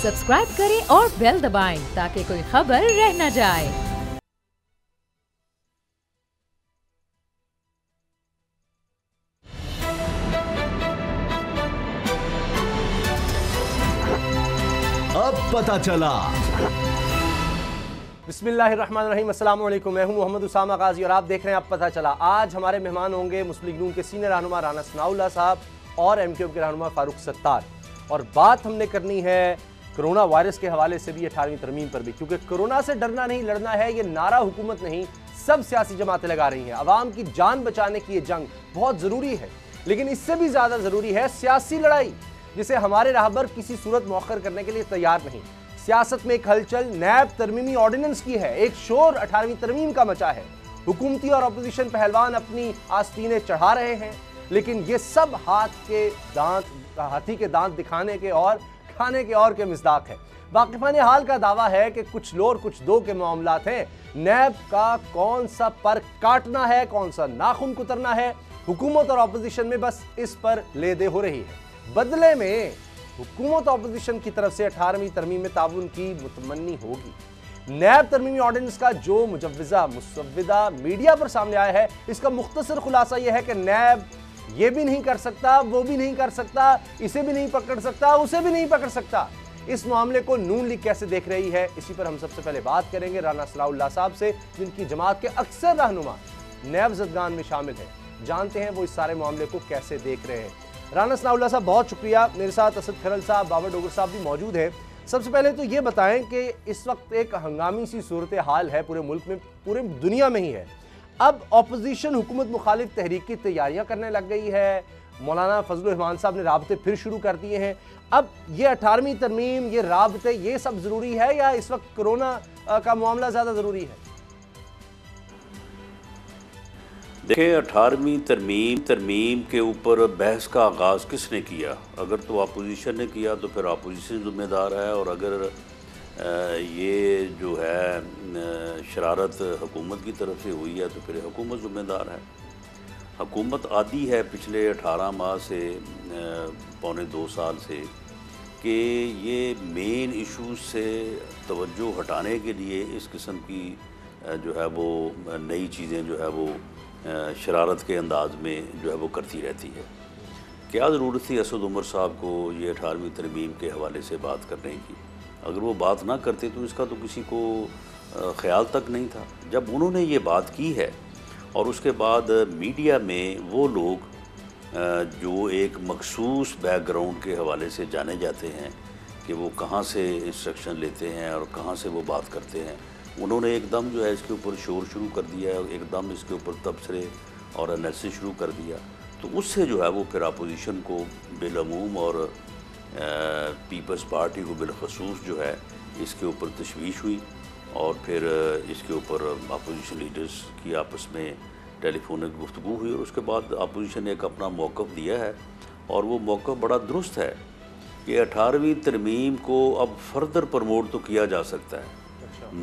Subscribe करें और bell दबाएं ताकि कोई खबर रह न जाए। अब पता चला। बिस्मिल्लाहिर्रहमानिर्रहीम, अस्सलाम वालेकुम। मैं हूं मोहम्मद उसामा गाजी और आप देख रहे हैं अब पता चला। आज हमारे मेहमान होंगे मुस्लिम लीग नून के सीनियर रहनुमा राना सनाउल्लाह साहब और एमक्यूएम के रहनुमा फारूक सत्तार। और बात हमने करनी है कोरोना वायरस के हवाले से भी, 18वीं तरमीम पर भी, क्योंकि कोरोना से डरना नहीं लड़ना है, ये नारा हुकूमत नहीं सब सियासी जमातें लगा रही हैं। अवाम की जान बचाने की ये जंग बहुत ज़रूरी है, लेकिन इससे भी ज़्यादा ज़रूरी है सियासी लड़ाई, जिसे हमारे राहबर किसी सूरत मौखर करने के लिए तैयार नहीं। सियासत में एक हलचल नैब तरमीमी ऑर्डिनेंस की है, एक शोर 18वीं तरमीम का मचा है। हुकूमती और अपोजिशन पहलवान अपनी आस्तीनें चढ़ा रहे हैं, लेकिन ये सब हाथी के दांत दिखाने के और खाने के और के मिज़दाक है। वाकिफान हाल का दावा है कि कुछ लोर कुछ दो के मामलात हैं। नैब का कौन सा पर काटना है, कौन सा नाखून कुतरना है, हुकूमत और अपोजिशन में बस इस पर लेदे हो रही है। बदले में हुकूमत अपोजिशन की तरफ से 18वीं तरमीम में ताउन की मुतमन्नी होगी। नैब तरमीमी ऑर्डिनेंस का जो मुसव्विदा मीडिया पर सामने आया है, इसका मुख्तसर खुलासा यह है कि नैब ये भी नहीं कर सकता, वो भी नहीं कर सकता, इसे भी नहीं पकड़ सकता, उसे भी नहीं पकड़ सकता। इस मामले को नून लीग कैसे देख रही है, इसी पर हम सबसे पहले बात करेंगे राना सनाउल्लाह साहब से, जिनकी जमात के अक्सर रहनुमा नैब जदगान में शामिल है। जानते हैं वो इस सारे मामले को कैसे देख रहे हैं। राना सनाउल्लाह साहब बहुत शुक्रिया। मेरे साथ असद खरल साहब, बाबर डोगर साहब भी मौजूद हैं। सबसे पहले तो ये बताएं कि इस वक्त एक हंगामी सी सूरत हाल है पूरे मुल्क में, पूरे दुनिया में ही है। अब अपोजिशन हुकूमत मुखालिफ तहरीक की तैयारियां करने लग गई है। मौलाना फजलुर रहमान साहब ने राबते फिर शुरू कर दिए हैं। अब ये 18वीं तरमीम, ये राबते, ये सब ज़रूरी है या इस वक्त कोरोना का मामला ज़्यादा ज़रूरी है? देखिए, 18वीं तरमीम के ऊपर बहस का आगाज़ किसने किया? अगर तो अपोजिशन ने किया तो फिर अपोजिशन ज़िम्मेदार है, और अगर ये जो है शरारत हुकूमत की तरफ से हुई है तो फिर हुकूमत ज़िम्मेदार है। हुकूमत आदी है पिछले 18 माह से, पौने 2 साल से, कि ये मेन इशूज़ से तवज्जो हटाने के लिए इस किस्म की जो है वो नई चीज़ें जो है वो शरारत के अंदाज़ में जो है वो करती रहती है। क्या ज़रूरत थी असद उमर साहब को ये 18वीं तरमीम के हवाले से बात करने की? अगर वो बात ना करते तो इसका तो किसी को ख़्याल तक नहीं था। जब उन्होंने ये बात की है और उसके बाद मीडिया में वो लोग जो एक मखसूस बैकग्राउंड के हवाले से जाने जाते हैं कि वो कहाँ से इंस्ट्रक्शन लेते हैं और कहाँ से वो बात करते हैं, उन्होंने एकदम जो है इसके ऊपर शोर शुरू कर दिया है, एकदम इसके ऊपर तबसरे और एनालिसिस शुरू कर दिया। तो उससे जो है वो फिर अपोजिशन को बिलअमूम और पीपल्स पार्टी को बिलखसूस जो है इसके ऊपर तशवीश हुई, और फिर इसके ऊपर अपोजिशन लीडर्स की आपस में टेलीफोनिक गुफ्तगू हुई, और उसके बाद अपोजिशन ने एक अपना मौक़िफ़ दिया है, और वो मौक़िफ़ बड़ा दुरुस्त है कि 18वीं तरमीम को अब फर्दर प्रमोट तो किया जा सकता है।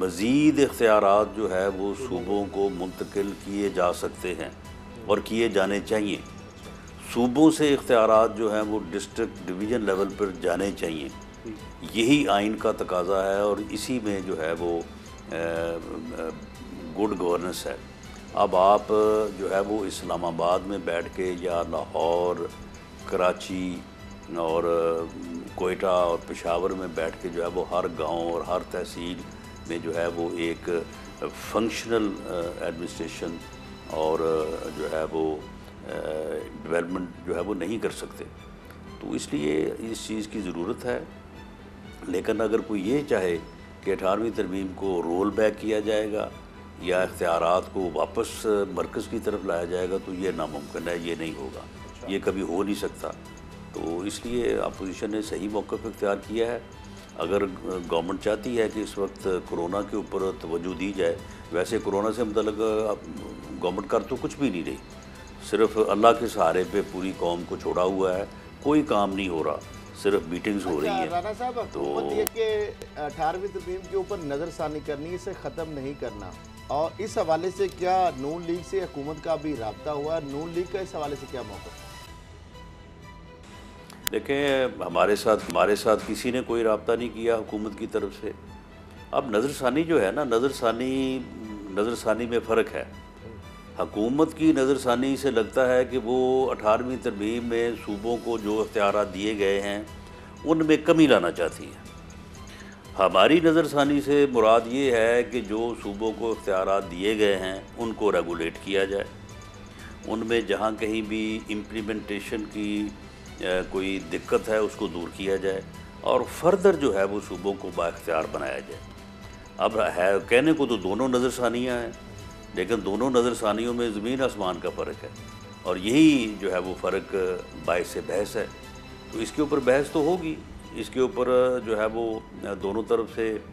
मज़ीद इख्तियारात जो है वो सूबों को मुंतकिल किए जा सकते हैं और किए जाने चाहिए। सूबों से इख्तियारात जो हैं वो डिस्ट्रिक्ट डिवीज़न लेवल पर जाने चाहिए। यही आइन का तकाजा है और इसी में जो है वो गुड गवर्नेंस है। अब आप जो है वो इस्लामाबाद में बैठ के या लाहौर, कराची और कोयटा और पेशावर में बैठ के जो है वो हर गांव और हर तहसील में जो है वो एक फंक्शनल एडमिनिस्ट्रेशन और जो है वो डेवलपमेंट जो है वो नहीं कर सकते। तो इसलिए इस चीज़ की ज़रूरत है। लेकिन अगर कोई ये चाहे कि 18वीं तरमीम को रोल बैक किया जाएगा या इख्तियारात को वापस मरकज़ की तरफ लाया जाएगा, तो ये नामुमकिन है, ये नहीं होगा, ये कभी हो नहीं सकता। तो इसलिए अपोजिशन ने सही मौक़िफ़ इख्तियार किया है। अगर गवर्नमेंट चाहती है कि इस वक्त कोरोना के ऊपर तवज्जो दी जाए, वैसे कोरोना से मतलब गवर्नमेंट कर तो कुछ भी नहीं रही, सिर्फ अल्लाह के सहारे पे पूरी कौम को छोड़ा हुआ है, कोई काम नहीं हो रहा, सिर्फ मीटिंग्स हो रही हैं। राना साहब, हुकूमत ये कि 18वीं तरमीम के ऊपर नज़रसानी करनी, इसे ख़त्म नहीं करना, और इस हवाले से क्या नून लीग से हुकूमत का भी राब्ता हुआ? नून लीग का इस हवाले से क्या मौक़िफ़? देखें, हमारे साथ किसी ने कोई रब्ता नहीं किया हुकूमत की तरफ से। अब नज़रसानी जो है ना, नज़रसानी में फ़र्क है। हुकूमत की नज़रसानी से लगता है कि वो 18वीं तरमीम में सूबों को जो इख्तियारात दिए गए हैं उनमें कमी लाना चाहती है। हमारी नज़रसानी से मुराद ये है कि जो सूबों को इख्तियारात दिए गए हैं उनको रेगुलेट किया जाए, उनमें जहाँ कहीं भी इम्प्लीमेंटेशन की कोई दिक्कत है उसको दूर किया जाए और फर्दर जो है वो सूबों को बाइख्तियार बनाया जाए। अब है कहने को तो दोनों नज़रसानियाँ हैं, लेकिन दोनों नज़रसानियों में ज़मीन आसमान का फ़र्क है और यही जो है वो फ़र्क बाइस बहस है। तो इसके ऊपर बहस तो होगी, इसके ऊपर जो है वो दोनों तरफ से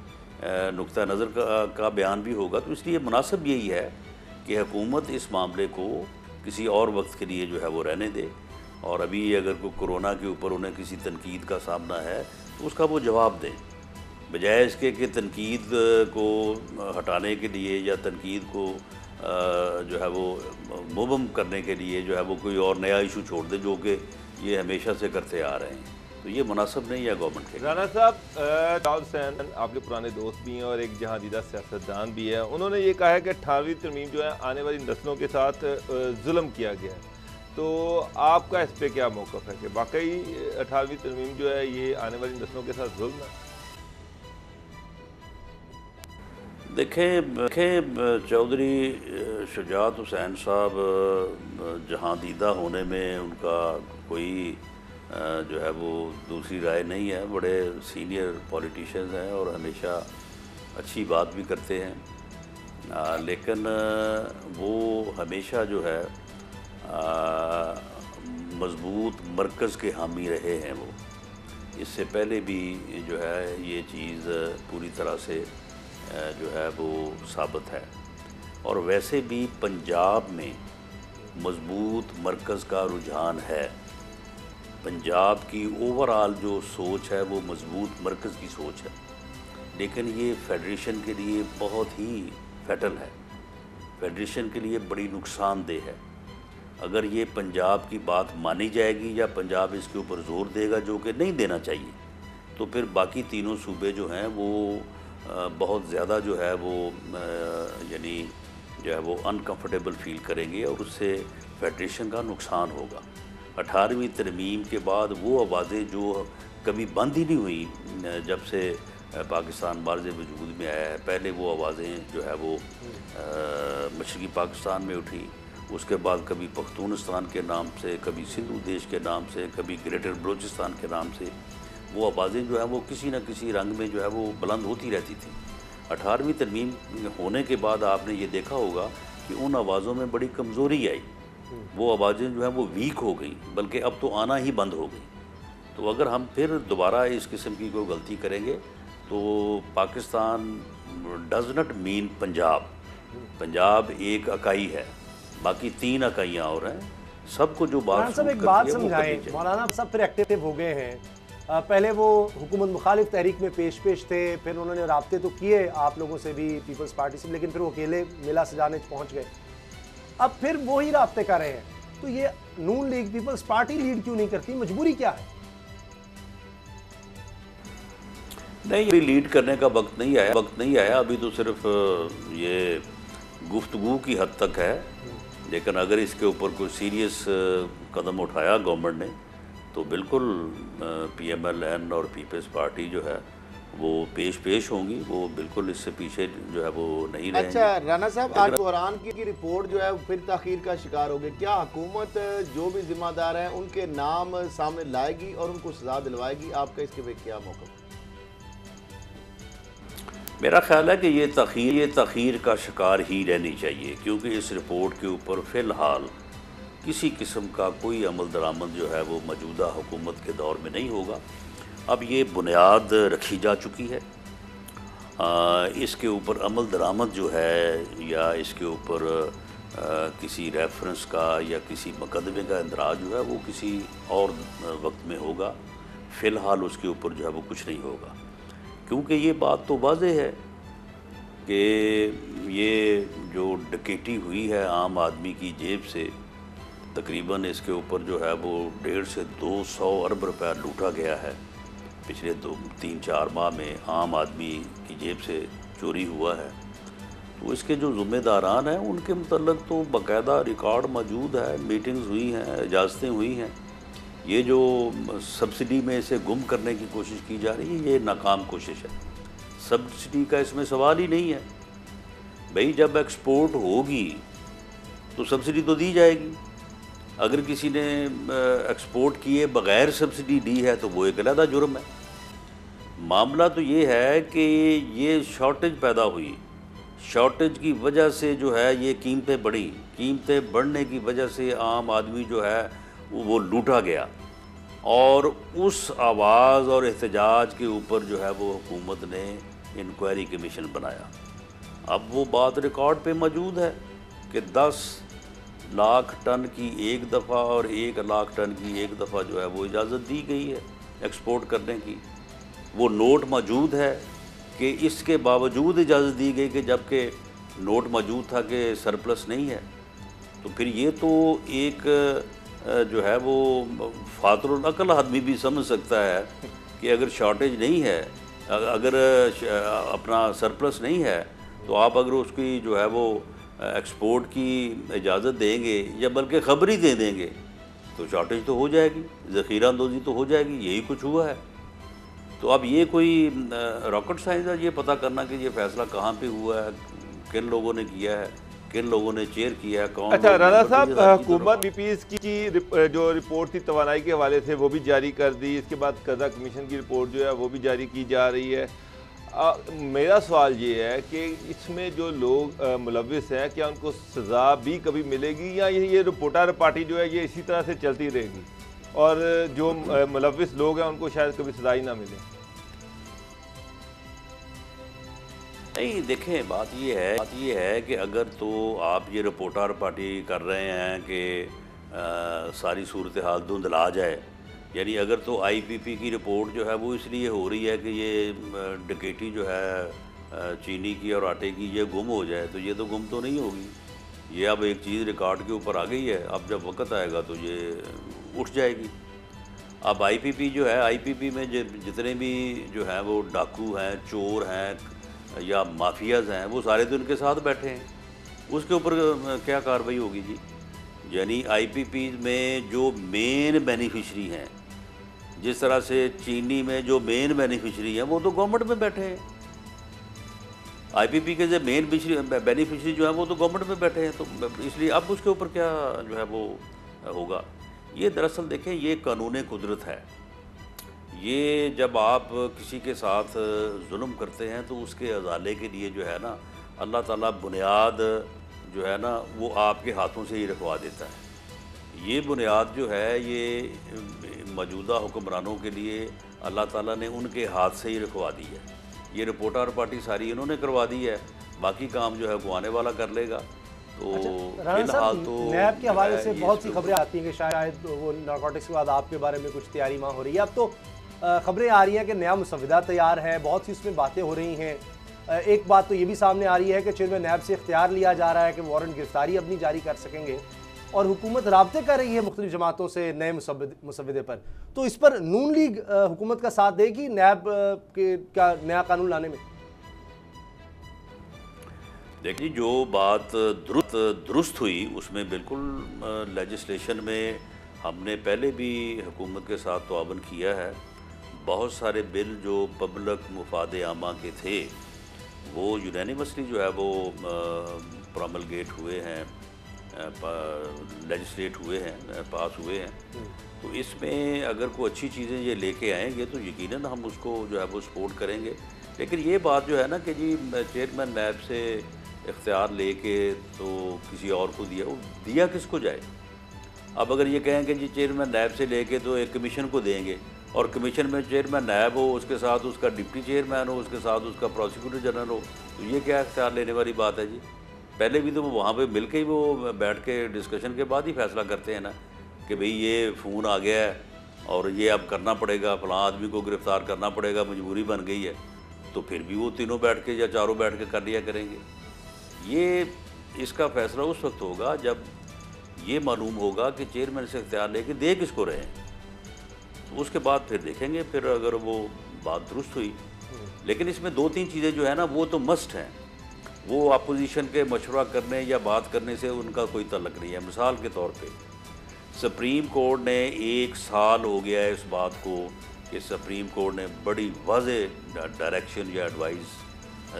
नुक्ता नज़र का बयान भी होगा। तो इसलिए मुनासिब यही है कि हुकूमत इस मामले को किसी और वक्त के लिए जो है वो रहने दे और अभी अगर कोई कोरोना के ऊपर उन्हें किसी तनकीद का सामना है तो उसका वो जवाब दें, बजाय इसके कि तनकीद को हटाने के लिए या तनकीद को जो है वो मुबम करने के लिए जो है वो कोई और नया इशू छोड़ दे जो कि ये हमेशा से करते आ रहे हैं। तो ये मुनासिब नहीं है गवर्नमेंट के। राना साहब, दाऊद हुसैन आपके पुराने दोस्त भी हैं और एक जहांदीदा सियासतदान भी है। उन्होंने ये कहा है कि 18वीं तरमीम जो है आने वाली नस्लों के साथ जुल्म किया गया है। तो आपका इस पर क्या मौक़िफ़ है कि वाकई 18वीं तरमीम जो है ये आने वाली नस्लों के साथ जुल्म है? देखें, चौधरी शुजात हुसैन साहब जहांदीदा होने में उनका कोई जो है वो दूसरी राय नहीं है। बड़े सीनियर पॉलिटिशियंस हैं और हमेशा अच्छी बात भी करते हैं, लेकिन वो हमेशा जो है मज़बूत मरकज़ के हामी रहे हैं। वो इससे पहले भी जो है ये चीज़ पूरी तरह से जो है वो साबित है और वैसे भी पंजाब में मज़बूत मरकज़ का रुझान है। पंजाब की ओवरऑल जो सोच है वो मज़बूत मरकज़ की सोच है, लेकिन ये फेडरेशन के लिए बहुत ही फैटल है, फेडरेशन के लिए बड़ी नुकसानदेह है। अगर ये पंजाब की बात मानी जाएगी या पंजाब इसके ऊपर ज़ोर देगा, जो कि नहीं देना चाहिए, तो फिर बाकी तीनों सूबे जो हैं वो बहुत ज़्यादा जो है वो यानी जो है वो अनकंफर्टेबल फ़ील करेंगे और उससे फेडरेशन का नुकसान होगा। 18वीं तरमीम के बाद वो आवाज़ें जो कभी बंद ही नहीं हुई जब से पाकिस्तान बार्ज़ वजूद में आया है, पहले वो आवाज़ें जो है वो मशरक़ी पाकिस्तान में उठी, उसके बाद कभी पख्तूनस्तान के नाम से, कभी सिंधु देश के नाम से, कभी ग्रेटर बलूचिस्तान के नाम से वो आवाज़ें जो है वो किसी न किसी रंग में जो है वो बुलंद होती रहती थी। 18वीं तरमीम होने के बाद आपने ये देखा होगा कि उन आवाज़ों में बड़ी कमज़ोरी आई, वो आवाज़ें जो हैं वो वीक हो गई, बल्कि अब तो आना ही बंद हो गई। तो अगर हम फिर दोबारा इस किस्म की कोई गलती करेंगे तो Pakistan does not mean Punjab. Punjab एक इकाई है, बाकी 3 इकाइयाँ और हैं। सबको जो बात सब एक बात समझाएं, मौलाना सब फिर एक्टिव हो गए हैं। पहले वो हुकूमत मुखालिफ तहरीक में पेश थे, फिर उन्होंने राब्ते तो किए आप लोगों से भी, पीपल्स पार्टी से, लेकिन फिर वो अकेले मिला सजाने पहुँच गए। अब फिर वही राब्ते कर रहे हैं। तो ये नून लीग पीपल्स पार्टी लीड क्यों नहीं करती, मजबूरी क्या है? नहीं, अभी लीड करने का वक्त नहीं आया, अभी तो सिर्फ ये गुफ्तगू की हद तक है। लेकिन अगर इसके ऊपर कोई सीरियस कदम उठाया गवर्नमेंट ने तो बिल्कुल PMLN और पीपल्स पार्टी जो है वो पेश होंगी, वो बिल्कुल इससे पीछे जो है वो नहीं रहेंगे। अच्छा राना साहब, आज कुरान की रिपोर्ट जो है फिर ताखीर का शिकार हो गई। क्या हुकूमत जो भी जिम्मेदार हैं उनके नाम सामने लाएगी और उनको सजा दिलवाएगी? आपका इसके पे क्या मौक़िफ़? मेरा ख्याल है कि ये तख़ीर का शिकार ही रहनी चाहिए, क्योंकि इस रिपोर्ट के ऊपर फ़िलहाल किसी किस्म का कोई अमल दरामद जो है वो मौजूदा हुकूमत के दौर में नहीं होगा। अब ये बुनियाद रखी जा चुकी है, इसके ऊपर अमल दरामद जो है या इसके ऊपर किसी रेफरेंस का या किसी मुकदमे का इंदराज जो है वो किसी और वक्त में होगा। फ़िलहाल उसके ऊपर जो है वो कुछ नहीं होगा, क्योंकि ये बात तो वाज़ेह है कि ये जो डकैती हुई है आम आदमी की जेब से, तकरीबन इसके ऊपर जो है वो 150 से 200 अरब रुपया लूटा गया है। पिछले 3-4 माह में आम आदमी की जेब से चोरी हुआ है। तो इसके जो ज़िम्मेदारान हैं उनके मतलब तो बाकायदा रिकॉर्ड मौजूद है, मीटिंग्स हुई हैं, इजाज़तें हुई हैं। ये जो सब्सिडी में इसे गुम करने की कोशिश की जा रही है, ये नाकाम कोशिश है। सब्सिडी का इसमें सवाल ही नहीं है। भाई जब एक्सपोर्ट होगी तो सब्सिडी तो दी जाएगी। अगर किसी ने एक्सपोर्ट किए बग़ैर सब्सिडी दी है तो वो एक अलग जुर्म है। मामला तो ये है कि ये शॉर्टेज पैदा हुई, शॉर्टेज की वजह से जो है ये कीमतें बढ़ी, कीमतें बढ़ने की वजह से आम आदमी जो है वो लूटा गया, और उस आवाज़ और एहतजाज के ऊपर जो है वो हुकूमत ने इंक्वायरी कमीशन बनाया। अब वो बात रिकॉर्ड पे मौजूद है कि 10 लाख टन की एक दफ़ा और 1 लाख टन की एक दफ़ा जो है वो इजाज़त दी गई है एक्सपोर्ट करने की। वो नोट मौजूद है कि इसके बावजूद इजाज़त दी गई कि जबकि नोट मौजूद था कि सरप्लस नहीं है। तो फिर ये तो एक जो है वो फातरुल अकल आदमी भी समझ सकता है कि अगर शॉर्टेज नहीं है, अगर अपना सरप्लस नहीं है, तो आप अगर उसकी जो है वो एक्सपोर्ट की इजाज़त देंगे या बल्कि खबर ही दे देंगे तो शॉर्टेज तो हो जाएगी, ज़ख़ीरा अंदोज़ी तो हो जाएगी। यही कुछ हुआ है। तो अब ये कोई रॉकेट साइंस है ये पता करना कि ये फ़ैसला कहाँ पे हुआ है, किन लोगों ने किया है, किन लोगों ने चेयर किया है, कौन। अच्छा राना साहब, हुकूमत बीपीएस की जो रिपोर्ट थी तवानाई के हवाले से वो भी जारी कर दी। इसके बाद कर्जा कमीशन की रिपोर्ट जो है वो भी जारी की जा रही है। मेरा सवाल ये है कि इसमें जो लोग मुलविस हैं क्या उनको सज़ा भी कभी मिलेगी या ये रिपोर्टर पार्टी जो है ये इसी तरह से चलती रहेगी और जो मुलविस लोग हैं उनको शायद कभी सज़ा ही ना मिले? नहीं, देखें बात ये है कि अगर तो आप ये रिपोर्टर पार्टी कर रहे हैं कि सारी सूरत हाल धुंधला जाए, यानी अगर तो आईपीपी की रिपोर्ट जो है वो इसलिए हो रही है कि ये डकैती जो है चीनी की और आटे की ये गुम हो जाए, तो ये तो गुम तो नहीं होगी। ये अब एक चीज़ रिकॉर्ड के ऊपर आ गई है, अब जब वक्त आएगा तो ये उठ जाएगी। अब आईपीपी जो है, आईपीपी में जितने भी जो हैं वो डाकू हैं, चोर हैं या माफियाज़ हैं, वो सारे तो इनके साथ बैठे हैं। उसके ऊपर क्या कार्रवाई होगी जी? यानी आईपीपी में जो मेन बेनिफिशरी हैं, जिस तरह से चीनी में जो मेन बेनिफिशरी हैं वो तो गवर्नमेंट में बैठे हैं। आईपीपी के जो मेन बेनिफिशरी जो है वो तो गवर्नमेंट में बैठे हैं, तो इसलिए अब उसके ऊपर क्या जो है वो होगा। ये दरअसल देखें ये कानून कुदरत है। ये जब आप किसी के साथ जुल्म करते हैं तो उसके अजाले के लिए जो है ना अल्लाह ताला बुनियाद जो है ना वो आपके हाथों से ही रखवा देता है। ये बुनियाद जो है ये मौजूदा हुक्मरानों के लिए अल्लाह ताला ने उनके हाथ से ही रखवा दी है। ये रिपोर्टर पार्टी सारी इन्होंने करवा दी है, बाकी काम जो है वो आने वाला कर लेगा। तो फिलहाल तो नैब के हवाले से बहुत सी खबरें आती हैं कि शायद वो नारकोटिक्स के बाद आपके बारे में कुछ तैयारी माँ हो रही है। अब तो खबरें आ रही हैं कि नया मुसविदा तैयार है, बहुत सी उसमें बातें हो रही हैं। एक बात तो ये भी सामने आ रही है कि चेयरमैन नैब से इख्तियार लिया जा रहा है कि वारंट गिरफ्तारी अपनी जारी कर सकेंगे, और हुकूमत राब्ते कर रही है मुख्तलिफ जमातों से नए मुसविदे पर। तो इस पर नून लीग हुकूमत का साथ देगी नैब के का नया कानून लाने में? देखिए जो बात दुरुस्त हुई उसमें बिल्कुल लेजिस्लेशन में हमने पहले भी हुकूमत के साथ तआवुन किया है। बहुत सारे बिल जो पब्लिक मुफाद आमा के थे वो यूनानिमसली जो है वो प्रोमलगेट हुए हैं, लेजिस्लेट हुए हैं, पास हुए हैं। तो इसमें अगर कोई अच्छी चीज़ें ये लेके आएंगे तो यकीनन हम उसको जो है वो सपोर्ट करेंगे। लेकिन ये बात जो है ना कि जी चेयरमैन नैब से इख्तियार लेके तो किसी और को दिया, वो दिया किसको जाए? अब अगर ये कहें कि जी चेयरमैन नैब से लेके तो एक कमीशन को देंगे और कमीशन में चेयरमैन नैब हो, उसके साथ उसका डिप्टी चेयरमैन हो, उसके साथ उसका प्रोसिक्यूटर जनरल हो, तो ये क्या इख्तियार लेने वाली बात है जी? पहले भी तो वो वहाँ पे मिल के ही वो बैठ के डिस्कशन के बाद ही फैसला करते हैं ना कि भाई ये फ़ोन आ गया है और ये अब करना पड़ेगा, फ़लाँ आदमी को गिरफ़्तार करना पड़ेगा, मजबूरी बन गई है। तो फिर भी वो तीनों बैठ के या चारों बैठ के कर लिया करेंगे। ये इसका फ़ैसला उस वक्त होगा जब ये मालूम होगा कि चेयरमैन से इख्तियार लेके दे किसको रहे हैं, तो उसके बाद फिर देखेंगे, फिर अगर वो बात दुरुस्त हुई। लेकिन इसमें 2-3 चीज़ें जो है ना वो तो मस्ट हैं, वो अपोजिशन के मशवरा करने या बात करने से उनका कोई तल्लक नहीं है। मिसाल के तौर पे सुप्रीम कोर्ट ने 1 साल हो गया है इस बात को कि सुप्रीम कोर्ट ने बड़ी वाज़ेह डायरेक्शन या एडवाइस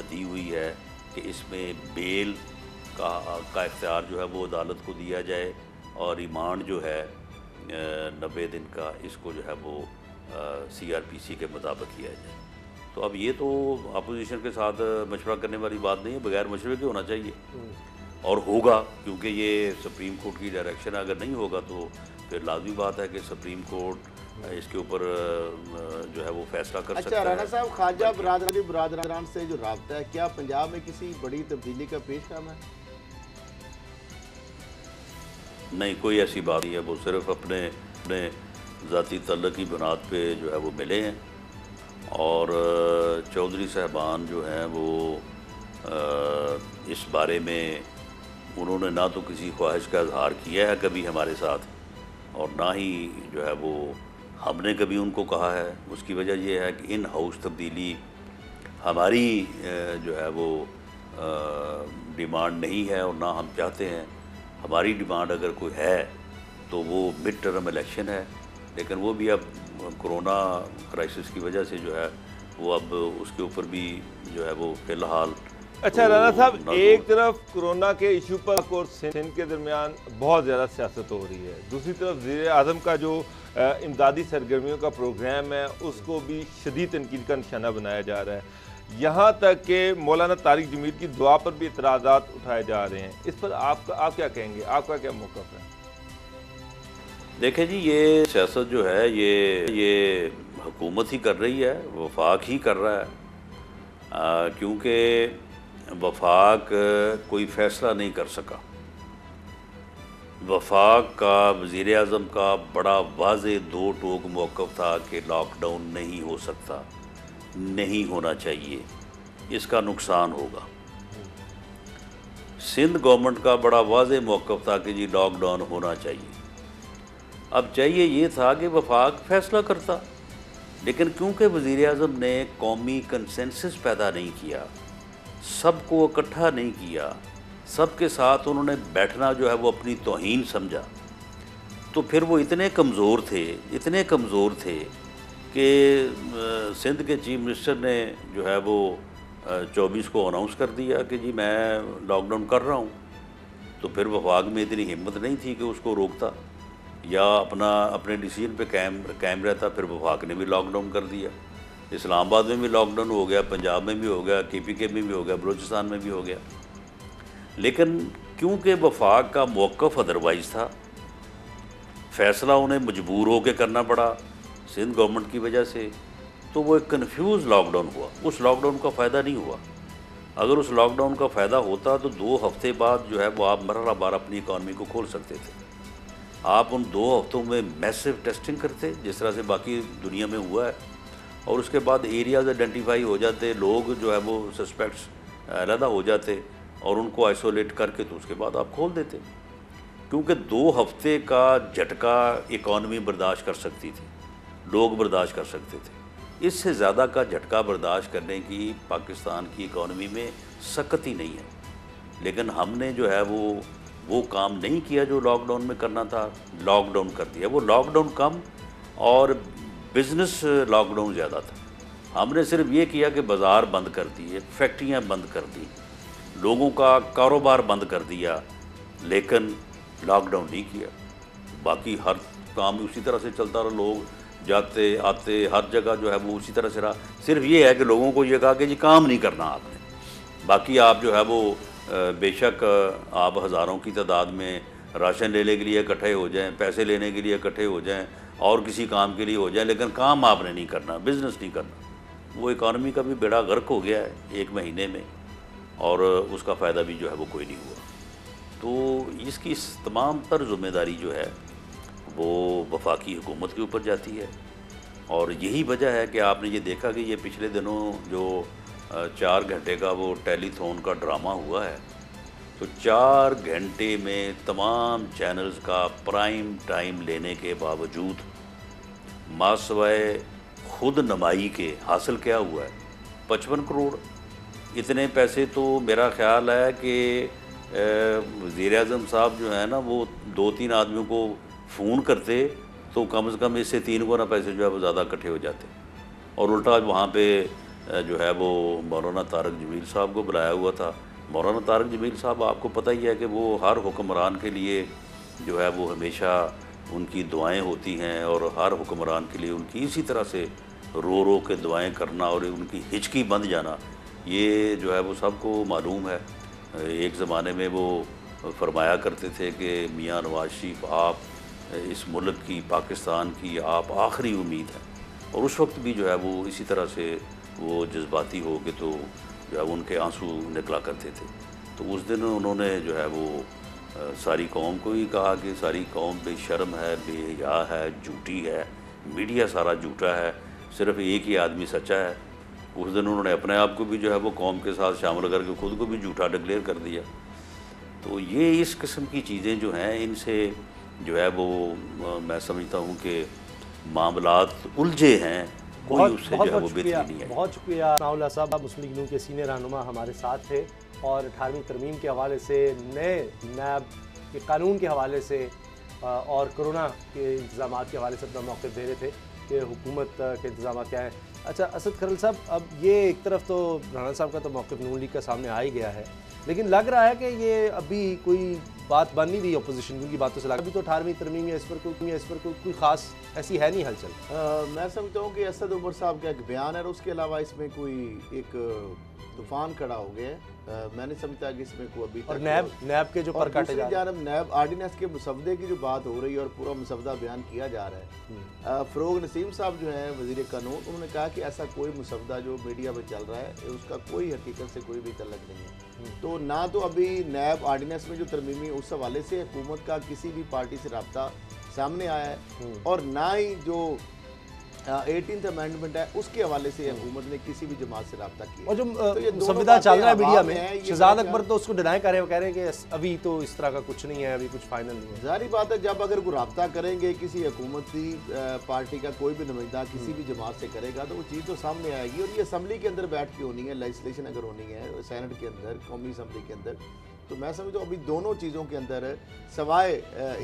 दी हुई है कि इसमें बेल का इख्तियार जो है वो अदालत को दिया जाए और रिमांड जो है 90 दिन का इसको जो है वो CRPC के मुताबिक किया जाए। तो अब ये तो अपोजिशन के साथ मशवरा करने वाली बात नहीं है, बगैर मशवरे के होना चाहिए और होगा, क्योंकि ये सुप्रीम कोर्ट की डायरेक्शन अगर नहीं होगा तो फिर लाजमी बात है कि सुप्रीम कोर्ट इसके ऊपर जो है वो फैसला कर सकता है। राना साहब, ख्वाजा बरादरान से जो राब्ता है, क्या पंजाब में किसी बड़ी तब्दीली का पेश नामा है? नहीं, कोई ऐसी बात नहीं है, वो सिर्फ अपने ज़ाती तल्लुक़ की बुनियाद पे जो है वो मिले हैं और चौधरी साहबान जो हैं वो इस बारे में उन्होंने ना तो किसी ख्वाहिश का इजहार किया है कभी हमारे साथ और ना ही जो है वो हमने कभी उनको कहा है। उसकी वजह यह है कि इन हाउस तब्दीली हमारी जो है वो डिमांड नहीं है और ना हम चाहते हैं। हमारी डिमांड अगर कोई है तो वो मिड टर्म इलेक्शन है, लेकिन वो भी अब कोरोना क्राइसिस की वजह से जो है वो अब उसके ऊपर भी जो है वो फ़िलहाल। अच्छा राना साहब, एक तरफ कोरोना के इशू पर और सिंध के दरमियान बहुत ज़्यादा सियासत हो रही है, दूसरी तरफ वज़ीर-ए-आज़म का जो इमदादी सरगर्मियों का प्रोग्राम है उसको भी शदीद तनकीद का निशाना बनाया जा रहा है। यहाँ तक कि मौलाना तारिक जमील की दुआ पर भी इतराज़ात उठाए जा रहे हैं। इस पर आप क्या कहेंगे, आपका क्या मौक़िफ़ है? देखें जी, ये सियासत जो है ये हुकूमत ही कर रही है, वफाक ही कर रहा है, क्योंकि वफाक कोई फ़ैसला नहीं कर सका। वफाक का वज़ीर आज़म का बड़ा वाज़ेह 2 टोक मौक़िफ़ था कि लॉकडाउन नहीं हो सकता, नहीं होना चाहिए, इसका नुकसान होगा। सिंध गवर्नमेंट का बड़ा वाज़ेह मौक़िफ़ था कि जी लॉकडाउन होना चाहिए। अब चाहिए ये था कि वफाक फ़ैसला करता, लेकिन क्योंकि वज़ीर आज़म ने कौमी कंसेंसस पैदा नहीं किया, सबको इकट्ठा नहीं किया, सबके साथ उन्होंने बैठना जो है वो अपनी तौहीन समझा, तो फिर वो इतने कमज़ोर थे कि सिंध के चीफ मिनिस्टर ने जो है वो 24 को अनाउंस कर दिया कि जी मैं लॉकडाउन कर रहा हूँ। तो फिर वफाक में इतनी हिम्मत नहीं थी कि उसको रोकता या अपने डिसीजन पे कायम रहता। फिर वफाक ने भी लॉकडाउन कर दिया। इस्लामाबाद में भी लॉकडाउन हो गया, पंजाब में भी हो गया, KPK में भी हो गया, बलूचिस्तान में भी हो गया। लेकिन क्योंकि वफाक का मौक़िफ़ अदरवाइज़ था, फ़ैसला उन्हें मजबूर होकर करना पड़ा सिंध गवर्नमेंट की वजह से, तो वो एक कन्फ्यूज़ लॉकडाउन हुआ। उस लॉकडाउन का फ़ायदा नहीं हुआ। अगर उस लॉकडाउन का फ़ायदा होता तो 2 हफ्ते बाद जो है वो आप मरहला बार अपनी इकॉनमी को खोल सकते थे। आप उन 2 हफ्तों में मैसिव टेस्टिंग करते जिस तरह से बाकी दुनिया में हुआ है, और उसके बाद एरियाज़ आइडेंटिफाई हो जाते, लोग जो है वो सस्पेक्ट्स अलहदा हो जाते और उनको आइसोलेट करके तो उसके बाद आप खोल देते। क्योंकि 2 हफ्ते का झटका इकॉनमी बर्दाश्त कर सकती थी, लोग बर्दाश्त कर सकते थे। इससे ज़्यादा का झटका बर्दाश्त करने की पाकिस्तान की इकॉनमी में सकत ही नहीं है। लेकिन हमने जो है वो काम नहीं किया जो लॉकडाउन में करना था, लॉकडाउन कर दिया। वो लॉकडाउन कम और बिज़नेस लॉकडाउन ज़्यादा था। हमने सिर्फ ये किया कि बाज़ार बंद कर दिए, फैक्ट्रियाँ बंद कर दी, लोगों का कारोबार बंद कर दिया, लेकिन लॉकडाउन नहीं किया। बाकी हर काम उसी तरह से चलता रहा, लोग जाते आते हर जगह जो है वो उसी तरह से रहा। सिर्फ ये है कि लोगों को ये कहा कि जी काम नहीं करना आपने, बाकी आप जो है वो बेशक आप हज़ारों की तादाद में राशन लेने के लिए इकट्ठे हो जाएं, पैसे लेने के लिए इकट्ठे हो जाएं और किसी काम के लिए हो जाएं, लेकिन काम आपने नहीं करना, बिज़नेस नहीं करना। वो इकॉनमी का भी बेड़ा गर्क हो गया है 1 महीने में, और उसका फ़ायदा भी जो है वो कोई नहीं हुआ। तो इसकी तमाम तर ज़िम्मेदारी जो है वो वफाकी हुकूमत के ऊपर जाती है। और यही वजह है कि आपने ये देखा कि ये पिछले दिनों जो 4 घंटे का वो टेलीथॉन का ड्रामा हुआ है, तो 4 घंटे में तमाम चैनल्स का प्राइम टाइम लेने के बावजूद मासवाए खुद नमाई के हासिल क्या हुआ है? 55 करोड़। इतने पैसे तो मेरा ख्याल है कि वज़ीर-ए-आज़म साहब जो है ना, वो 2-3 आदमियों को फ़ोन करते तो कम से कम इससे 3 गुना पैसे जो है वो ज़्यादा इकट्ठे हो जाते। और उल्टा वहाँ पे जो है वो मौलाना तारक जमील साहब को बुलाया हुआ था। मौलाना तारक जमील साहब, आपको पता ही है कि वो हर हुक्मरान के लिए जो है वो हमेशा उनकी दुआएं होती हैं, और हर हुक्मरान के लिए उनकी इसी तरह से रो रो के दुआएं करना और उनकी हिचकी बंद जाना, ये जो है वो सबको मालूम है। एक ज़माने में वो फरमाया करते थे कि मियाँ नवाज शरीफ, आप इस मुल्क की, पाकिस्तान की आप आखिरी उम्मीद हैं। और उस वक्त भी जो है वो इसी तरह से वो जज्बाती हो के तो जो है उनके आंसू निकला करते थे। तो उस दिन उन्होंने जो है वो सारी कौम को ही कहा कि सारी कौम बेशर्म है, बेहया है, झूठी है, मीडिया सारा झूठा है, सिर्फ एक ही आदमी सच्चा है। उस दिन उन्होंने अपने आप को भी जो है वो कौम के साथ शामिल करके खुद को भी झूठा डिक्लेयर कर दिया। तो ये इस किस्म की चीज़ें जो हैं, इनसे जो है वो मैं समझता हूँ कि मामलात उलझे हैं, कोई उससे जो है वो बेहतरी नहीं है। बहुत शुक्रिया सनाउल्लाह साहब, मुस्लिम लीग नून के सीनियर रहनुमा हमारे साथ थे, और 18वीं तरमीम के हवाले से, नए नैब के कानून के हवाले से और कोरोना के इंतजाम के हवाले से अपना मौक़िफ़ दे रहे थे कि हुकूमत के इंतजाम क्या हैं। अच्छा असद खरल साहब, अब ये एक तरफ तो राना साहब का तो मौक़िफ़ नून लीग का सामने आ ही गया है, लेकिन लग रहा है कि ये अभी कोई बात बन नहीं रही अपोजिशन की बातों से लगा। अभी तो 18वीं तरमीम है, इस पर कोई ख़ास ऐसी है नहीं हलचल। मैं समझता हूँ कि असद उमर साहब का एक बयान है और उसके अलावा इसमें कोई एक तूफान खड़ा हो गया है। मैंने समझता कि इसमें कोई अभी और नैब के जो पर काटे जा रहे हैं, नैब आर्डिनेंस के मुसवदे की जो बात हो रही है और पूरा मुसवदा बयान किया जा रहा है। फ़रोग नसीम साहब जो हैं वज़ीर कानून, उन्होंने कहा कि ऐसा कोई मुसवदा जो मीडिया में चल रहा है उसका कोई हकीकत से कोई भी तल्लुक़ नहीं है। तो ना तो अभी नैब आर्डिनेंस में जो तरमीमी उस हवाले से हुकूमत का किसी भी पार्टी से रब्ता सामने आया है, और ना ही जो 18th अमेंडमेंट है उसके हवाले से हुकूमत ने किसी भी जमात से रब्ता किया। और जो तो संविदा चल रहा है मीडिया में, शहजाद अकबर तो तो उसको डिनाई कर रहे हैं, वो कह रहे हैं कि अभी तो इस तरह का कुछ नहीं है, अभी कुछ फाइनल नहीं है। जाहिर बात है, जब अगर कोई रब्ता करेंगे किसी हुकूमती पार्टी का कोई भी नुमाइंदा किसी भी जमात से करेगा तो वो चीज़ तो सामने आएगी। और ये असम्बली के अंदर बैठ के होनी है, लेजिस्लेशन अगर होनी है सेनेट के अंदर, कौमी असम्बली के अंदर, तो मैं समझता हूँ अभी दोनों चीज़ों के अंदर सवाए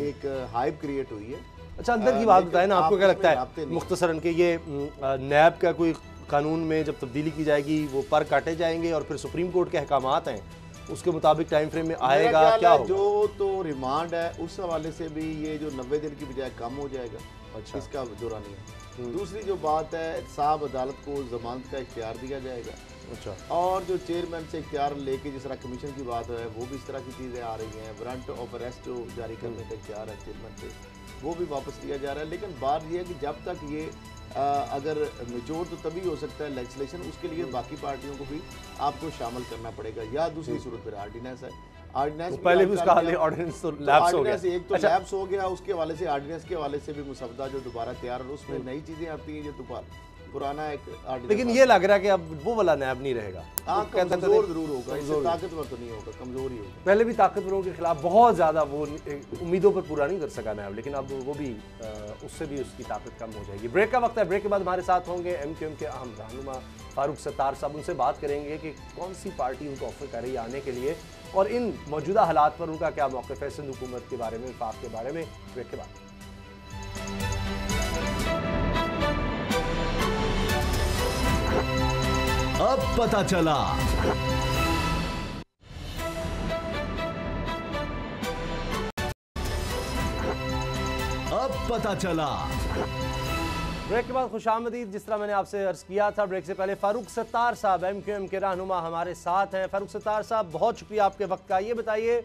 एक हाइप क्रिएट हुई है। अच्छा, अंदर की बात बताएं ना, आपको क्या लगता है मुख्तसरन के ये नैब का कोई कानून में जब तब्दीली की जाएगी वो पर काटे जाएंगे और फिर सुप्रीम कोर्ट के अहकामात हैं उसके मुताबिक टाइम फ्रेम में आएगा, क्या होगा? जो तो रिमांड है उस हवाले से भी ये जो 90 दिन की बजाय कम हो जाएगा। अच्छा, इसका दौरा नहीं है। दूसरी जो बात है, साहब अदालत को जमानत का इख्तियार दिया जाएगा। अच्छा, और जो चेयरमैन से इख्तियार लेके जिस तरह कमीशन की बात है वो भी इस तरह की चीज़ें आ रही हैं। वारंट ऑफ अरेस्ट जो जारी करने का इख्तियार है चेयरमैन से, वो भी वापस लिया जा रहा है। लेकिन बात यह है कि जब तक ये अगर मेच्योर तो तभी हो सकता है लेजिस्लेशन, उसके लिए बाकी पार्टियों को भी आपको शामिल करना पड़ेगा, या दूसरी सूरत पर आर्डिनेंस है। आर्डिनेंस पहले भी उसका ऑर्डिनेंस तो लैप्स हो गया, एक तो लैप्स हो गया, उसके हवाले से आर्डिनेंस के हवाले से भी मुसवदा जो दोबारा तैयार और उसमें नई चीज़ें आती हैं जो दोबारा पुराना एक आर्डिनेंस। लेकिन ये लग रहा है कि अब वो वाला नैब नहीं रहेगा। कमजोर जरूर होगा, इससे ताकतवर तो नहीं होगा, कमजोर ही होगा। पहले भी ताकतवरों के खिलाफ बहुत ज़्यादा वो उम्मीदों पर पूरा नहीं कर सका नैब, लेकिन अब वो भी उससे भी उसकी ताकत कम हो जाएगी। ब्रेक का वक्त है, ब्रेक के बाद हमारे साथ होंगे MQM के अहम रहनुमा फारूक सत्तार साहब। उनसे बात करेंगे कि कौन सी पार्टी उनको ऑफर कर रही है आने के लिए और इन मौजूदा हालात पर उनका क्या मौक़िफ़ है, सिंध हुकूमत के बारे में, वफाक के बारे में। ब्रेक के बाद अब पता चला। अब पता चला। ब्रेक के बाद खुशामदीद। जिस तरह मैंने आपसे अर्ज किया था ब्रेक से पहले, फारूक सत्तार साहब MQM के रहनुमा हमारे साथ हैं। फारूक सत्तार साहब, बहुत शुक्रिया आपके वक्त का। ये बताइए,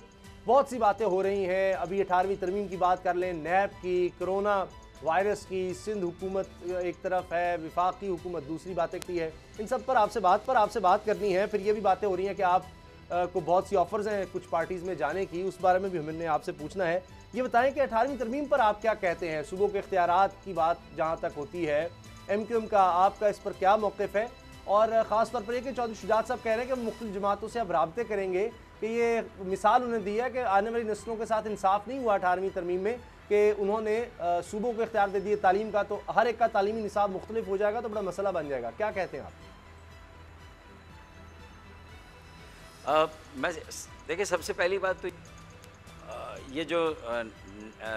बहुत सी बातें हो रही हैं, अभी 18वीं तरमीम की बात कर लें, नैब की, कोरोना वायरस की, सिंध हुकूमत एक तरफ है, वफाकी हुकूमत दूसरी बात की है, इन सब पर आपसे बात करनी है। फिर ये भी बातें हो रही हैं कि आप को बहुत सी ऑफर्स हैं कुछ पार्टीज़ में जाने की, उस बारे में भी हमने आपसे पूछना है। ये बताएं कि 18वीं तरमीम पर आप क्या कहते हैं? सूबों के इख्तियारात की बात जहाँ तक होती है, MQM का आपका इस पर क्या मौक़िफ़ है? और ख़ास तौर पर यह कि चौधरी शुजात साहब कह रहे हैं कि मुख्तलिफ जमातों से अब राब्ते करेंगे, कि ये मिसाल उन्हें दी है कि आने वाली नस्लों के साथ इंसाफ नहीं हुआ 18वीं तरमीम में कि उन्होंने सूबों को इख्तियार दे दिए तालीम का, तो हर एक का तालीमी निसाब मुख्तलिफ हो जाएगा तो बड़ा मसला बन जाएगा। क्या कहते हैं आप? मैं देखिए, सबसे पहली बात तो ये जो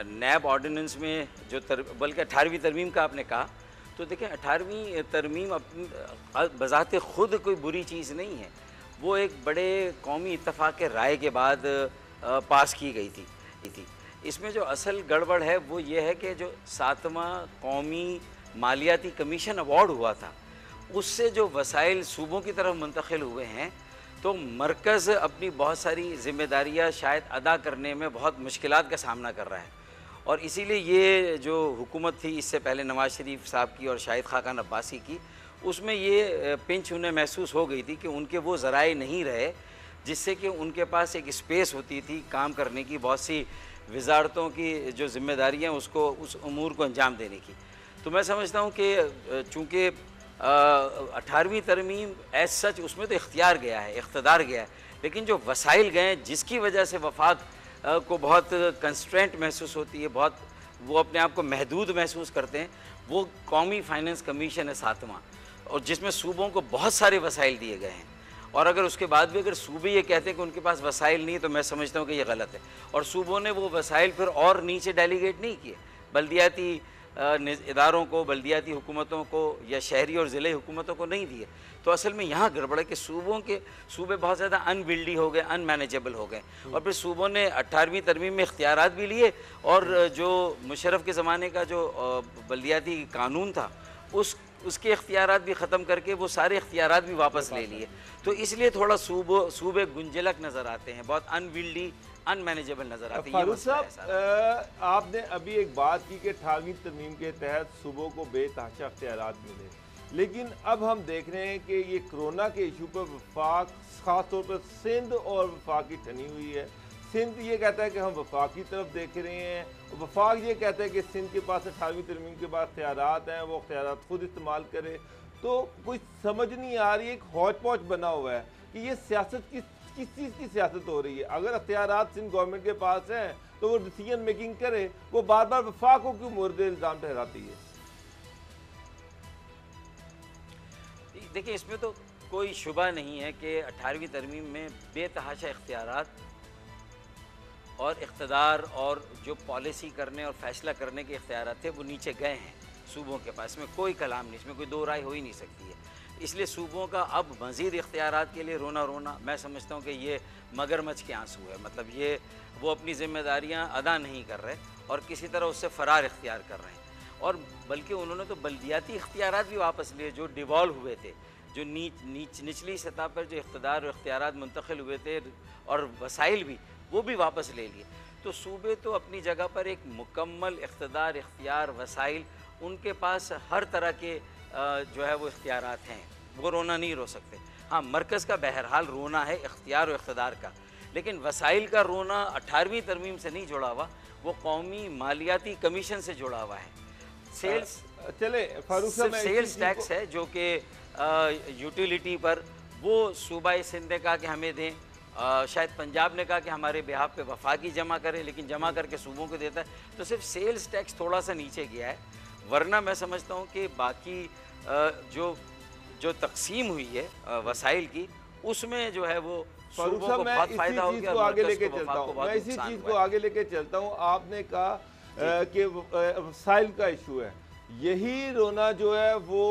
नैब ऑर्डिनेंस में जो बल्कि 18वीं तरमीम का आपने कहा, तो देखिए 18वीं तरमीम अपनी बज़ाते ख़ुद कोई बुरी चीज़ नहीं है। वो एक बड़े कौमी इत्तफ़ाक़ के राय के बाद पास की गई थी। इसमें जो असल गड़बड़ है वो ये है कि जो 7वां कौमी मालियाती कमीशन अवार्ड हुआ था, उससे जो वसाइल सूबों की तरफ मुंतकिल हुए हैं, तो मरकज़ अपनी बहुत सारी ज़िम्मेदारियाँ शायद अदा करने में बहुत मुश्किलात का सामना कर रहा है। और इसीलिए ये जो हुकूमत थी इससे पहले नवाज़ शरीफ साहब की और शाहिद खाकान अब्बासी की, उसमें ये पिंच उन्हें महसूस हो गई थी कि उनके वो ज़राए नहीं रहे जिससे कि उनके पास एक स्पेस होती थी काम करने की, बहुत सी वजारतों की जो ज़िम्मेदारियाँ उसको उस उमूर को अंजाम देने की। तो मैं समझता हूँ कि चूँकि 18वीं तरमीम एज सच उसमें तो इख्तियार गया है, इख्तदार गया है, लेकिन जो वसाइल गए जिसकी वजह से वफाक को बहुत कंस्ट्रेंट महसूस होती है, बहुत वो अपने आप को महदूद महसूस करते हैं, वो कौमी फाइनेंस कमीशन है 7वां, और जिसमें सूबों को बहुत सारे वसाइल दिए गए हैं। और अगर उसके बाद भी अगर सूबे ये कहते हैं कि उनके पास वसाइल नहीं, तो मैं समझता हूँ कि ये गलत है। और सूबों ने वो वसाइल फिर और नीचे डेलीगेट नहीं किए, बल्दियाती इदारों को, बल्दियाती हुकूमतों को या शहरी और ज़िले हुकूमतों को नहीं दिए। तो असल में यहाँ गड़बड़ है कि सूबे बहुत ज़्यादा अनबिल्डी हो गए, अनमैनेजेबल हो गए। और फिर सूबों ने 18वीं तरमीम में इख्तियारात भी लिए, और जो मुशर्रफ के ज़माने का जो बल्दियाती कानून था उसके इख्तियारात भी ख़त्म करके वो सारे इख्तियारात भी वापस ले लिए। तो इसलिए थोड़ा सूबे गुंजलक नज़र आते हैं, बहुत अनबिल्डी, अनमैनेजेबल नज़र आते हैं। फारूक साहब, आपने अभी एक बात की कि 18वीं तरमीम के तहत सूबों को बेतहाशा इख्तियारात मिले, लेकिन अब हम देख रहे हैं कि ये कोरोना के इशू पर वफाक, ख़ास तौर पर सिंध और वफाक की ठनी हुई है। सिंध ये कहता है कि हम वफाक की तरफ देख रहे हैं, वफाक ये कहता है कि सिंध के पास 18वीं तरमीम के बाद इख्तियारात हैं, वो इख्तियारात खुद इस्तेमाल करे। तो कुछ समझ नहीं आ रही, एक हौच पौच बना हुआ है कि ये सियासत किस चीज़ की सियासत हो रही है। अगर इख्तियारात सिंध गवर्नमेंट के पास हैं तो वो डिसीजन मेकिंग करे, वो बार बार वफाक को क्यों मोर्द इल्ज़ाम ठहराती है? देखिए, इसमें तो कोई शुबा नहीं है कि 18वीं तरमीम में बेतहाशा इख्तियारात और इख्तिदार और जो पॉलिसी करने और फैसला करने के इख्तियारात थे वो नीचे गए हैं सूबों के पास। इसमें कोई कलाम नहीं, इसमें कोई दो राय हो ही नहीं सकती है। इसलिए सूबों का अब मज़ीद इख्तियारात के लिए रोना मैं समझता हूँ कि ये मगरमच्छ के आंसू है। मतलब ये वो अपनी ज़िम्मेदारियाँ अदा नहीं कर रहे और किसी तरह उससे फ़रार इख्तियार कर रहे हैं। और बल्कि उन्होंने तो बल्दियाती इख्तियारात भी वापस लिए जो डिवॉल्व हुए थे, जो निचली सतह पर जो इख्तिदार और इख्तियारात मुंतकिल हुए थे और वसाइल भी, वो भी वापस ले लिए। तो सूबे तो अपनी जगह पर एक मुकम्मल इख्तिदार, इख्तियार, वसाइल, उनके पास हर तरह के जो है वो इख्तियारात हैं, वो रोना नहीं रो सकते। हाँ, मरकज़ का बहरहाल रोना है इख्तियार और इख्तिदार का, लेकिन वसाइल का रोना 18वीं तरमीम से नहीं जुड़ा हुआ, वो कौमी मालियाती कमीशन से जुड़ा हुआ है। सेल्स चले फारूक साहब, सेल्स टैक्स है जो कि यूटिलिटी पर वो सूबा सिंध ने कहा कि हमें दें, शायद पंजाब ने कहा कि हमारे बिहाफ पे वफाकी जमा करे, लेकिन जमा करके सूबों को देता है। तो सिर्फ सेल्स टैक्स थोड़ा सा नीचे गया है, वरना मैं समझता हूँ कि बाकी जो तकसीम हुई है वसाइल की, उसमें जो है वो सूबों को बहुत फ़ायदा हो गया। आगे लेके चलता हूँ, मैं इसी चीज़ को आगे लेके चलता हूँ। आपने कहा कि वसाइल का इशू है, यही रोना जो है वो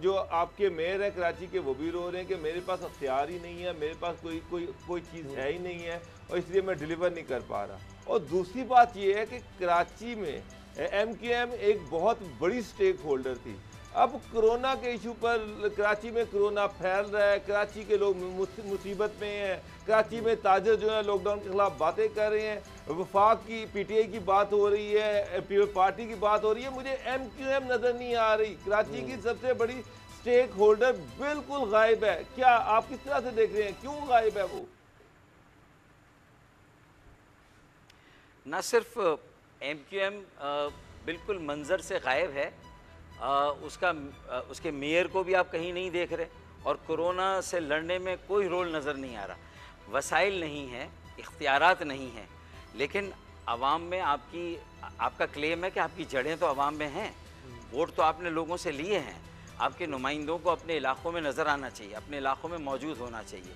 जो आपके मेयर हैं कराची के, वो भी रो रहे हैं कि मेरे पास अख्तियार ही नहीं है, मेरे पास कोई चीज़ है ही नहीं है और इसलिए मैं डिलीवर नहीं कर पा रहा। और दूसरी बात ये है कि कराची में MQM एक बहुत बड़ी स्टेक होल्डर थी। अब कोरोना के इशू पर कराची में कोरोना फैल रहा है, कराची के लोग मुसीबत में हैं, कराची में ताजर जो है लॉकडाउन के खिलाफ बातें कर रहे हैं, वफाक की PTI की बात हो रही है, पीपल पार्टी की बात हो रही है, मुझे MQM नज़र नहीं आ रही। कराची की सबसे बड़ी स्टेक होल्डर बिल्कुल गायब है। क्या आप किस तरह से देख रहे हैं, क्यों गायब है वो? न सिर्फ MQM बिल्कुल मंजर से गायब है, उसके मेयर को भी आप कहीं नहीं देख रहे और कोरोना से लड़ने में कोई रोल नज़र नहीं आ रहा। वसाइल नहीं हैं, इख्तियारात नहीं हैं, लेकिन आवाम में आपका क्लेम है कि आपकी जड़ें तो आवाम में हैं, वोट तो आपने लोगों से लिए हैं, आपके नुमाइंदों को अपने इलाकों में नज़र आना चाहिए, अपने इलाकों में मौजूद होना चाहिए।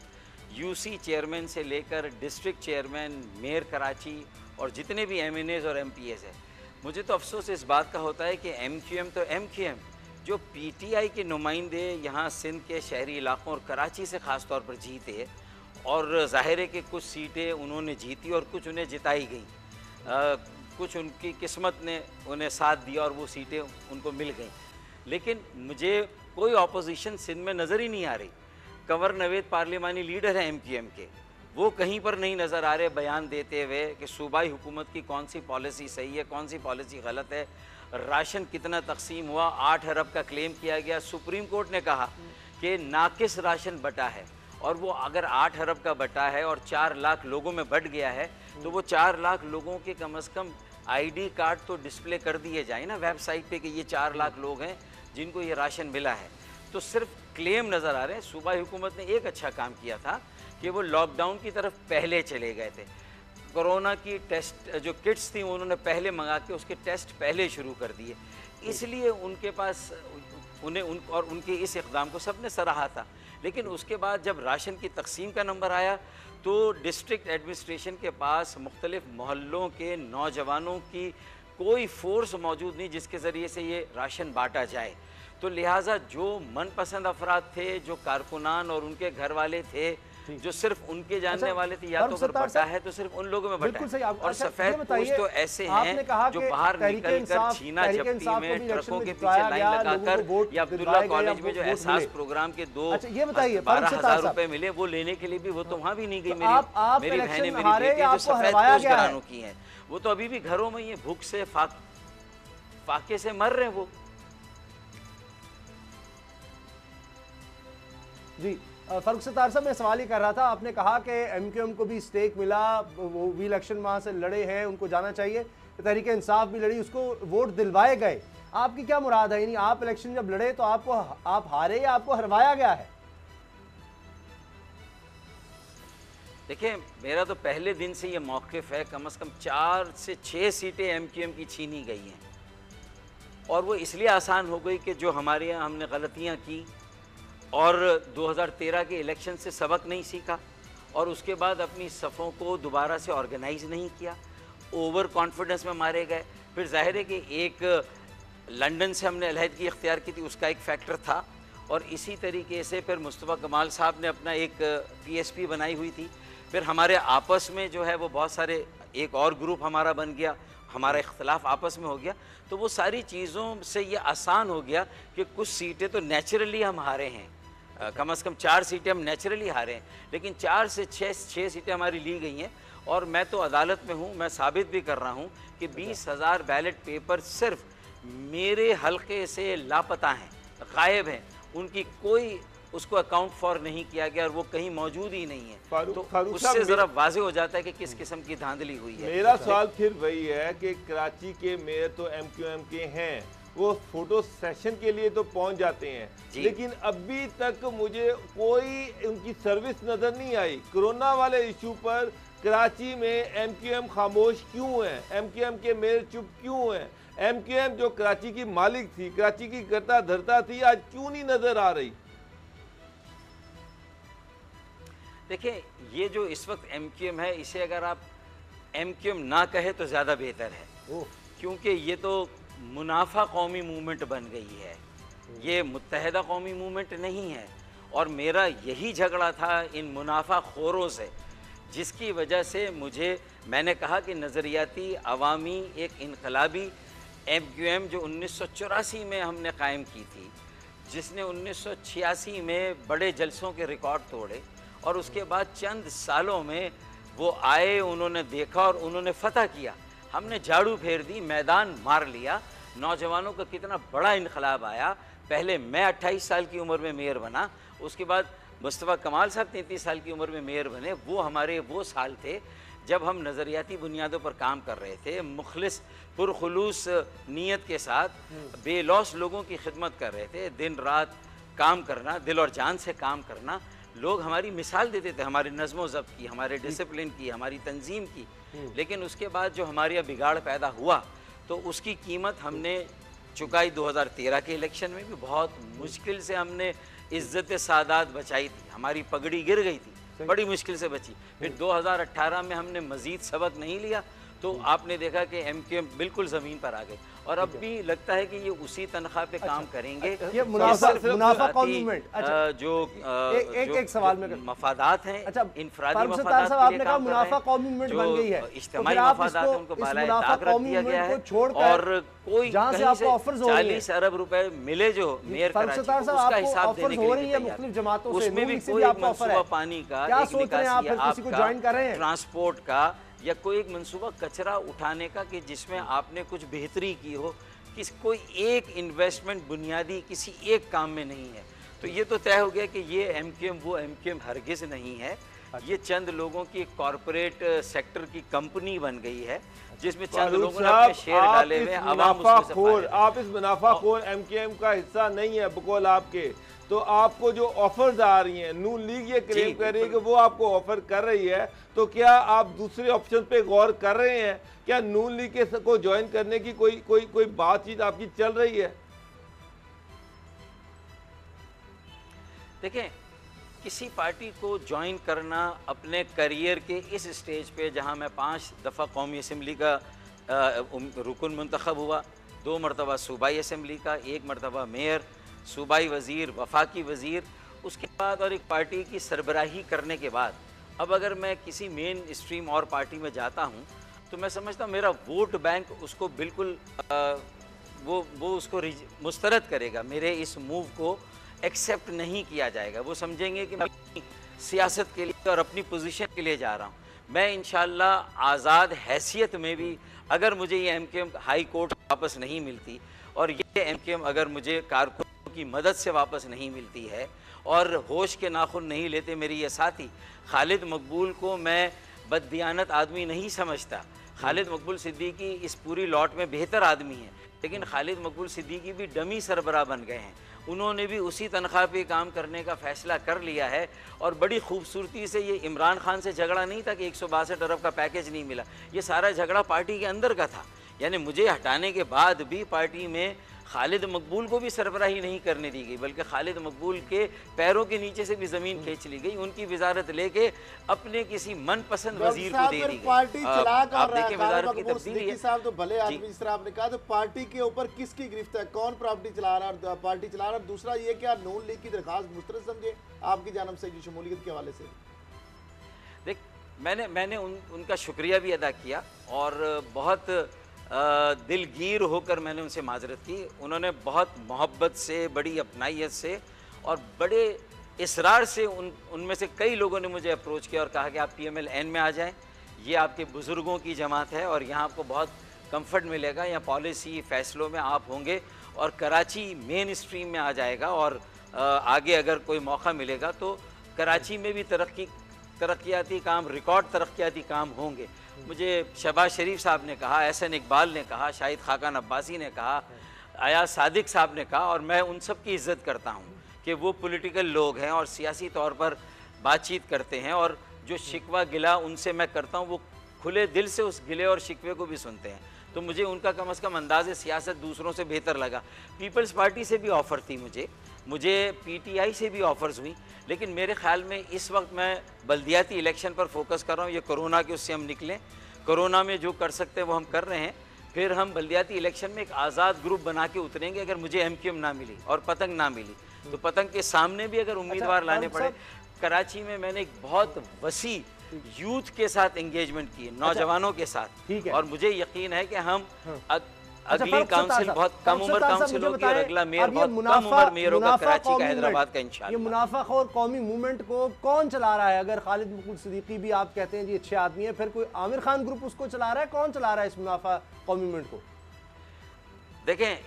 यूसी चेयरमैन से लेकर डिस्ट्रिक्ट चेयरमैन, मेयर कराची और जितने भी MNAs और MPAs हैं, मुझे तो अफसोस इस बात का होता है कि MQM तो MQM, जो PTI के नुमाइंदे यहाँ सिंध के शहरी इलाकों और कराची से ख़ास तौर पर जीते, और ज़ाहिर है कि कुछ सीटें उन्होंने जीती और कुछ उन्हें जिताई गई, कुछ उनकी किस्मत ने उन्हें साथ दिया और वो सीटें उनको मिल गई। लेकिन मुझे कोई ऑपोजिशन सिंध में नज़र ही नहीं आ रही। कंवर नवेद पार्लिमानी लीडर हैं MQM के, वो कहीं पर नहीं नज़र आ रहे बयान देते हुए कि सूबाई हुकूमत की कौन सी पॉलिसी सही है, कौन सी पॉलिसी गलत है, राशन कितना तकसीम हुआ, 8 अरब का क्लेम किया गया। सुप्रीम कोर्ट ने कहा कि नाकिस राशन बटा है, और वो अगर 8 अरब का बटा है और 4 लाख लोगों में बट गया है, तो वो 4 लाख लोगों के कम से कम ID कार्ड तो डिस्प्ले कर दिए जाए ना वेबसाइट पे कि ये 4 लाख लोग हैं जिनको ये राशन मिला है। तो सिर्फ क्लेम नज़र आ रहे हैं। सूबाई हुकूमत ने एक अच्छा काम किया था कि वो लॉकडाउन की तरफ पहले चले गए थे। कोरोना की टेस्ट जो किट्स थी उन्होंने पहले मंगा के उसके टेस्ट पहले शुरू कर दिए, इसलिए उनके पास और उनके इस इक़दाम को सबने सराहा था। लेकिन उसके बाद जब राशन की तकसीम का नंबर आया तो डिस्ट्रिक्ट एडमिनिस्ट्रेशन के पास मुख्तलिफ मोहल्लों के नौजवानों की कोई फोर्स मौजूद नहीं जिसके ज़रिए से ये राशन बांटा जाए। तो लिहाजा जो मनपसंद अफराद थे, जो कारकुनान और उनके घर वाले थे, जो सिर्फ उनके जानने वाले थे, या तो अगर बटा है तो सिर्फ उन लोगों में बटा है। और सफेद पोश तो ऐसे हैं जो बाहर निकल कर छीना झपटी में ट्रकों के पीछे लाइन लगाकर, या अब्दुल्ला कॉलेज में जो एहसास प्रोग्राम के 12,000 रुपए मिले वो लेने के लिए भी वो तो वहाँ भी नहीं गई। मेरी बहनें, मेरी बेटी जो सफेद पोश घरानों की हैं, वो तो अभी भी घरों में ये भूख से फाके से मर रहे हैं वो। जी फारूक सत्तार साहब, मैं सवाल ही कर रहा था, आपने कहा कि MQM को भी स्टेक मिला, वो भी इलेक्शन वहाँ से लड़े हैं, उनको जाना चाहिए, तहरीक इंसाफ भी लड़ी, उसको वोट दिलवाए गए। आपकी क्या मुराद है? यानी आप इलेक्शन जब लड़े तो आप हारे या आपको हरवाया गया है? देखिए, मेरा तो पहले दिन से ये मौक़िफ़ है, कम से कम 4 से 6 सीटें MQM की छीनी गई हैं, और वो इसलिए आसान हो गई कि जो हमारे यहाँ हमने गलतियाँ की और 2013 के इलेक्शन से सबक नहीं सीखा, और उसके बाद अपनी सफ़ों को दोबारा से ऑर्गेनाइज़ नहीं किया, ओवर कॉन्फिडेंस में मारे गए। फिर जाहिर है कि एक लंदन से हमने अलहदगी इख्तियार की थी, उसका एक फैक्टर था, और इसी तरीके से फिर मुस्तफ़ा कमाल साहब ने अपना एक PSP बनाई हुई थी। फिर हमारे आपस में जो है वो बहुत सारे, एक और ग्रुप हमारा बन गया, हमारा इख्तलाफ आपस में हो गया। तो वो सारी चीज़ों से ये आसान हो गया कि कुछ सीटें तो नेचुरली हम हारे हैं, कम से कम 4 सीटें हम नेचुरली हारे हैं, लेकिन 4 से 6 सीटें हमारी ली गई हैं। और मैं तो अदालत में हूँ, मैं साबित भी कर रहा हूँ कि 20,000 बैलेट पेपर सिर्फ मेरे हल्के से लापता हैं, गायब हैं, उनकी कोई उसको अकाउंट फॉर नहीं किया गया और वो कहीं मौजूद ही नहीं है। तो उससे ज़रा वाज़े हो जाता है कि किस किस्म की धांधली हुई है। मेरा सवाल फिर वही है कि कराची के मेयर तो MQM के हैं, वो फोटो सेशन के लिए तो पहुंच जाते हैं, लेकिन अभी तक मुझे कोई उनकी सर्विस नजर नहीं आई। कोरोना वाले इशू पर कराची में MQM खामोश क्यों है? MQM के मेयर चुप क्यों हैं? MQM जो कराची की मालिक थी, कराची की करता धरता थी, आज क्यों नहीं नजर आ रही? देखिए, ये जो इस वक्त MQM है, इसे अगर आप MQM ना कहे तो ज़्यादा बेहतर है, क्योंकि ये तो मुनाफा कौमी मूवमेंट बन गई है, ये मुत्तहदा कौमी मूवमेंट नहीं है। और मेरा यही झगड़ा था इन मुनाफा खोरों से, जिसकी वजह से मैंने कहा कि नज़रियाती अवामी एक इनकलाबी MQM जो 1984 में हमने कायम की थी, जिसने 1986 में बड़े जलसों के रिकॉर्ड तोड़े, और उसके बाद चंद सालों में वो आए, उन्होंने देखा और उन्होंने फतह किया। हमने झाड़ू फेर दी, मैदान मार लिया, नौजवानों का कितना बड़ा इनकलाब आया। पहले मैं 28 साल की उम्र में मेयर बना, उसके बाद मुस्तफ़ा कमाल साहब 33 साल की उम्र में मेयर बने। वो हमारे वो साल थे जब हम नज़रियाती बुनियादों पर काम कर रहे थे, मुखलिस पुरखुलूस नीयत के साथ बेलौस लोगों की खिदमत कर रहे थे, दिन रात काम करना, दिल और जान से काम करना। लोग हमारी मिसाल देते थे, हमारे नज़्म ज़ब्त की, हमारे डिसिप्लिन की, हमारी तंजीम की। लेकिन उसके बाद जो हमारे यहाँ बिगाड़ पैदा हुआ तो उसकी कीमत हमने चुकाई 2013 के इलेक्शन में भी। बहुत मुश्किल से हमने इज़्ज़त सादात बचाई थी, हमारी पगड़ी गिर गई थी, बड़ी मुश्किल से बची। फिर 2018 में हमने मज़ीद सबक नहीं लिया तो आपने देखा कि MQM बिल्कुल ज़मीन पर आ गए और अब भी लगता है कि ये उसी तनख्वाह पे काम करेंगे। ये मुनाफा कॉम्यूमेंट, जो एक सवाल में मफादात हैं, अच्छा, इनफरादी मफादात साहब आपने कहा मुनाफा कॉम्यूमेंट बन गई है, इज्तिमाई मफादात है उनको बालाए ताक रख दिया गया है और कोई जहां से आपको ऑफर्स हो रही है 40 अरब रुपए मिले जो मेयर कराची को, उसका हिसाब देने के लिए मुख्तलिफ जमातों से, उसमें भी कोई मंसूबा पानी का, एक निकासी आपका, ट्रांसपोर्ट का या कोई एक मंसूबा कचरा उठाने का कि जिसमें आपने कुछ बेहतरी की हो, कि कोई एक इन्वेस्टमेंट बुनियादी किसी एक काम में नहीं है। तो ये तो तय हो गया कि ये MQM वो MQM हरगिज़ नहीं है, ये चंद लोगों की कॉरपोरेट सेक्टर की कंपनी बन गई है जिसमें चंद लोगों ने अपने शेयर डाले हुए, आप इस मुनाफाखोर MQM का हिस्सा नहीं है बकौल आपके। तो आपको जो ऑफर्स आ रही हैं, नून लीग ये क्लेम कर रही है कि वो आपको ऑफर कर रही है, तो क्या आप दूसरे ऑप्शन पे गौर कर रहे हैं? क्या नून लीग के को ज्वाइन करने की कोई बातचीत आपकी चल रही है? देखें, किसी पार्टी को ज्वाइन करना अपने करियर के इस स्टेज पे जहां मैं 5 दफ़ा कौमी असम्बली का रुकन मुंतखब हुआ, 2 मरतबा सूबाई असम्बली का, 1 मरतबा मेयर, सूबाई वज़ीर, वफाकी वज़ीर, उसके बाद और एक पार्टी की सरबराही करने के बाद अब अगर मैं किसी मेन स्ट्रीम और पार्टी में जाता हूं तो मैं समझता हूं मेरा वोट बैंक उसको बिल्कुल वो उसको मुस्तरद करेगा, मेरे इस मूव को एक्सेप्ट नहीं किया जाएगा। वो समझेंगे कि मैं सियासत के लिए और अपनी पोजीशन के लिए जा रहा हूं। मैं इंशाअल्लाह आज़ाद हैसियत में भी, अगर मुझे ये MQM हाई कोर्ट वापस नहीं मिलती और ये MQM अगर मुझे कारकुनों की मदद से वापस नहीं मिलती है और होश के नाखुन नहीं लेते मेरी ये साथी, खालिद मकबूल को मैं बददियानत आदमी नहीं समझता। खालिद मकबूल सिद्दीकी इस पूरी लॉट में बेहतर आदमी है, लेकिन खालिद मकबूल सिद्दीकी भी डमी सरबराह बन गए हैं। उन्होंने भी उसी तनख्वाह पे काम करने का फ़ैसला कर लिया है और बड़ी खूबसूरती से ये इमरान खान से झगड़ा नहीं था कि 162 अरब का पैकेज नहीं मिला, ये सारा झगड़ा पार्टी के अंदर का था। यानी मुझे हटाने के बाद भी पार्टी में खालिद मकबूल को भी सरबराही नहीं करने दी गई, बल्कि खालिद मकबूल के पैरों के नीचे से भी ज़मीन खींच ली गई, उनकी वजारत लेके अपने किसी मनपसंद वजीर को दे दी गई। आप देखें वजारत की तब्दीली है साहब, तो भले आदमी जिस तरह आपने कहा, तो पार्टी के ऊपर किसकी गिरफ्त है, कौन प्रॉपर्टी चला रहा है, पार्टी चला रहा है? दूसरा ये कि आप नून लीग की दरखास्त मुस्तरद समझे आपकी जानब से शमूलियत के हवाले से? देख, मैंने उनका शुक्रिया भी अदा किया और बहुत दिलगीर होकर मैंने उनसे माजरत की। उन्होंने बहुत मोहब्बत से, बड़ी अपनाइयत से और बड़े इसरार से उनमें से कई लोगों ने मुझे अप्रोच किया और कहा कि आप PMLN में आ जाएं, ये आपके बुज़ुर्गों की जमात है और यहाँ आपको बहुत कंफर्ट मिलेगा, यहाँ पॉलिसी फ़ैसलों में आप होंगे और कराची मेन स्ट्रीम में आ जाएगा और आगे अगर कोई मौका मिलेगा तो कराची में भी तरक्याती काम, रिकॉर्ड तरक्याती काम होंगे। मुझे शहबाज शरीफ साहब ने कहा, एहसन इकबाल ने कहा, शाहिद खाकान अब्बासी ने कहा, अयाज सादिक साहब ने कहा, और मैं उन सब की इज़्ज़त करता हूँ कि वो पॉलिटिकल लोग हैं और सियासी तौर पर बातचीत करते हैं और जो शिकवा गिला उनसे मैं करता हूँ वो खुले दिल से उस गिले और शिकवे को भी सुनते हैं। तो मुझे उनका कम से कम अंदाज़ सियासत दूसरों से बेहतर लगा। पीपल्स पार्टी से भी ऑफ़र थी मुझे PTI से भी ऑफ़र्स हुई, लेकिन मेरे ख़्याल में इस वक्त मैं बल्दियाती इलेक्शन पर फोकस कर रहा हूँ। ये कोरोना के उससे हम निकलें, कोरोना में जो कर सकते हैं वो हम कर रहे हैं, फिर हम बल्दियाती इलेक्शन में एक आज़ाद ग्रुप बना के उतरेंगे। अगर मुझे MQM ना मिली और पतंग ना मिली तो पतंग के सामने भी अगर उम्मीदवार लाने पड़े। कराची में मैंने एक बहुत वसी यूथ के साथ एंगेजमेंट की, नौजवानों के साथ, और मुझे यकीन है कि हम अगली काउंसिल बहुत कम उम्र काउंसिल होगी और अगला मेयर बहुत कम उम्र मेयर होगा कराची का, हैदराबाद का इंशाल्लाह। ये मुनाफाखोर कौमी मूवमेंट को कौन चला रहा है? अगर खालिद मकबूल सिद्दीकी भी आप कहते हैं जी अच्छे आदमी है, फिर कोई आमिर खान ग्रुप उसको चला रहा है? कौन चला रहा है इस मुनाफा कौमी मूवमेंट को? देखें,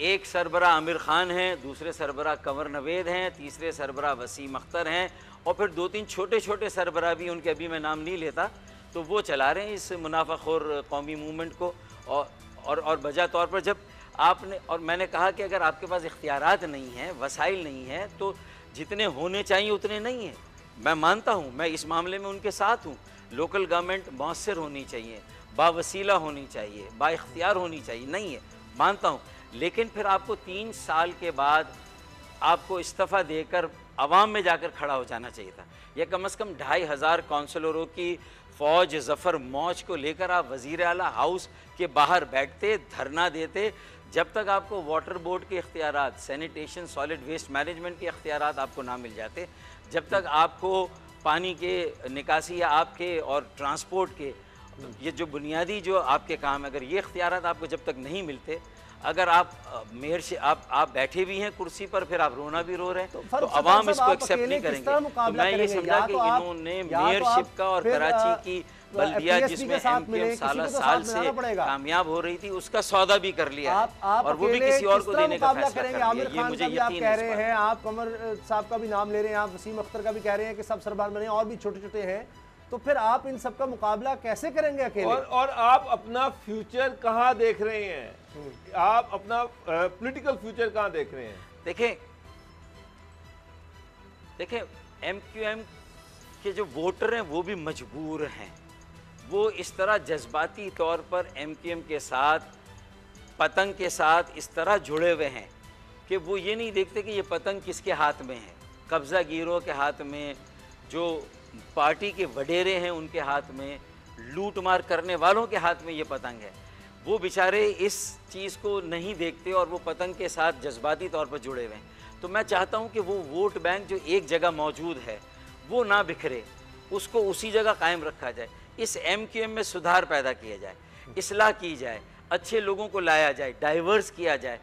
एक सरबरा आमिर खान हैं, दूसरे सरबरा कंवर नवेद हैं, तीसरे सरबरा वसीम अख्तर हैं और फिर 2-3 छोटे छोटे सरबरा भी, उनके अभी मैं नाम नहीं लेता, तो वो चला रहे हैं इस मुनाफाखोर कौमी मूवमेंट को। और वजह तौर पर जब आपने और मैंने कहा कि अगर आपके पास इख्तियारात नहीं हैं, वसाइल नहीं हैं, तो जितने होने चाहिए उतने नहीं हैं। मैं मानता हूँ, मैं इस मामले में उनके साथ हूँ। लोकल गवर्नमेंट मौसर होनी चाहिए, बावसीला होनी चाहिए, बाइख्तियार होनी चाहिए, नहीं है, मानता हूँ। लेकिन फिर आपको 3 साल के बाद आपको इस्तीफ़ा देकर अवाम में जाकर खड़ा हो जाना चाहिए था। या कम से कम 2500 काउंसलरों की फ़ौज ज़फ़र मौज को लेकर आप वज़ीर आला हाउस के बाहर बैठते, धरना देते। जब तक आपको वाटर बोर्ड के इख्तियारात, सैनिटेशन, सॉलिड वेस्ट मैनेजमेंट के इख्तियारात आपको ना मिल जाते, जब तक आपको पानी के निकासी या आपके और ट्रांसपोर्ट के ये जो बुनियादी जो आपके काम है, अगर ये इख्तियारात आपको जब तक नहीं मिलते, अगर आप मेयर से आप बैठे भी हैं कुर्सी पर, फिर आप रोना भी रो रहे हैं, तो अवाम इसको एक्सेप्ट नहीं करेंगे। तो मैं ये समझा कि इन्होंने मेयरशिप का और कराची की बल्दिया जिसमें एमकेएम साल से कामयाब हो रही थी, उसका सौदा भी कर लिया है और वो भी किसी और को देने का फैसला कर लिया। ये मुझे यकीन कह रहे हैं, आप कमर साहब का भी नाम ले रहे हैं, आप वसीम अख्तर का भी कह रहे हैं कि सब सरबार बने और भी छोटे छोटे हैं, तो फिर आप इन सब का मुकाबला कैसे करेंगे अकेले? और आप अपना फ्यूचर कहाँ देख रहे हैं? आप अपना पॉलिटिकल फ्यूचर कहाँ देख रहे हैं? देखें एमक्यूएम के जो वोटर हैं वो भी मजबूर हैं। वो इस तरह जज्बाती तौर पर एमक्यूएम के साथ, पतंग के साथ इस तरह जुड़े हुए हैं कि वो ये नहीं देखते कि ये पतंग किसके हाथ में है। कब्ज़ा गिरों के हाथ में, जो पार्टी के वडेरे हैं उनके हाथ में, लूट मार करने वालों के हाथ में ये पतंग है। वो बेचारे इस चीज़ को नहीं देखते और वो पतंग के साथ जज्बाती तौर पर जुड़े हुए हैं। तो मैं चाहता हूँ कि वो वोट बैंक जो एक जगह मौजूद है वो ना बिखरे, उसको उसी जगह कायम रखा जाए। इस एमक्यूएम में सुधार पैदा किया जाए, इस्लाह की जाए, अच्छे लोगों को लाया जाए, डाइवर्स किया जाए।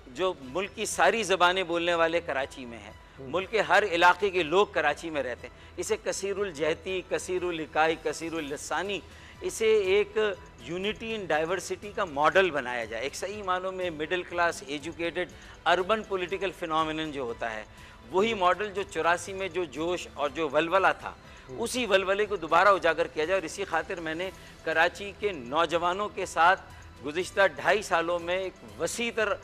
जो मुल्क की सारी ज़बानें बोलने वाले कराची में हैं, मुल्क के हर इलाके के लोग कराची में रहते हैं। इसे कसीरुल जहती, कसीरुल इकाई, कसीरुल लसानी, इसे एक यूनिटी इन डाइवर्सिटी का मॉडल बनाया जाए। एक सही मानों में middle class, educated, urban political phenomenon जो होता है, वही मॉडल जो 84 में जो जोश और जो वलवला था, उसी वलवले को दोबारा उजागर किया जाए। और इसी खातिर मैंने कराची के नौजवानों के साथ गुज़िश्ता 2.5 सालों में एक वसी तर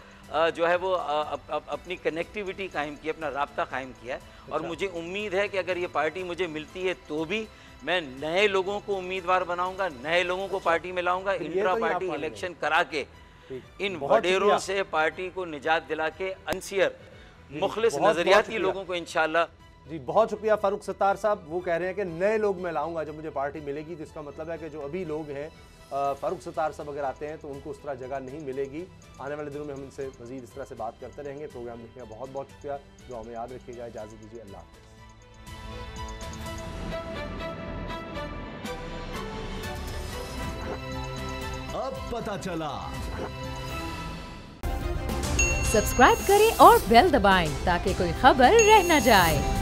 जो है वो अपनी कनेक्टिविटी कायम की, अपना राब्ता कायम किया है। और मुझे उम्मीद है कि अगर ये पार्टी मुझे मिलती है तो भी मैं नए लोगों को उम्मीदवार बनाऊंगा, नए लोगों को पार्टी में लाऊंगा, इंट्रा पार्टी इलेक्शन करा के इन वडेरों से पार्टी को निजात दिला के अनसियर मुखलिस नजरियाती लोगों को इंशाल्लाह। जी बहुत शुक्रिया फारूक सत्तार साहब। वो कह रहे हैं कि नए लोग मैं लाऊंगा जब मुझे पार्टी मिलेगी, तो इसका मतलब है कि जो अभी लोग हैं, फारूक सत्तार साहब अगर आते हैं तो उनको उस तरह जगह नहीं मिलेगी। आने वाले दिनों में हम इनसे मज़ीद इस तरह से बात करते रहेंगे। प्रोग्राम देखने का बहुत बहुत शुक्रिया, जो हमें याद रखिएगा। इजाज़त दीजिए, अल्लाह हाफ़िज़। अब पता चला। सब्सक्राइब करें और बेल दबाएं ताकि कोई खबर रह न जाए।